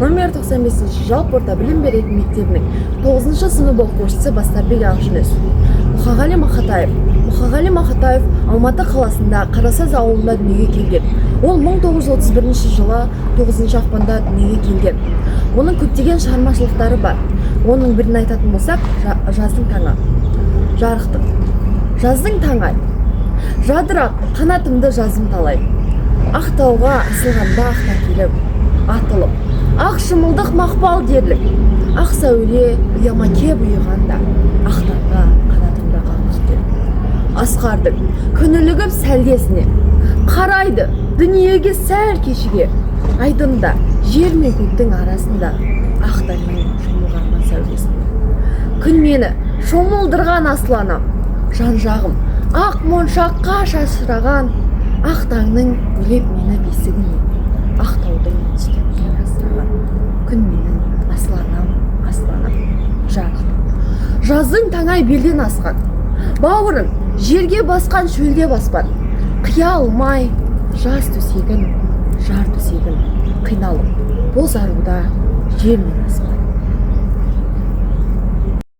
номер 95 жалпы орта білім беретін мектебінің 9 сынып оқушысы Бастарбек Ақжүніс. Мұқағали Мақатаев Алматы қаласында Қарасаз ауылында дүниеге келген. Ол 1931 жылы 9 ақпанда дүниеге келген. Оның көптеген шығармашылықтары бар. Оның бірін айтатын болсақ, жаздың таңы. Жарықтық. Жаздың таңы. Жадырап, қанатымды жазым талай. Ақ тауға асылғанда ақтан келіп, атылып. Ақ шымылдық мақпал дерлік. Ақ сәуле ұяма кеп ұйығанда, ақтарға қанатымда қалқып келіп. Асқардың күнілігіп сәлдесіне, қарайды дүниеге сәл кешіге. Айдында жер мен көктің арасында, ақтармен шомылған сәулесіне. Күн мені шомылдырған асланам, жан-жағым ақ моншаққа шашыраған, ақ таңның өлеп мені бесігіне, ақ таудың сүйкімден асыраған. Күн менің асланам, жарықтық. Жаздың таңай белден асқан, бауырын жерге басқан шөлде баспан. Қия алмай жаз төсегін, жар төсегін, қиналып бозаруда жер мен аспан.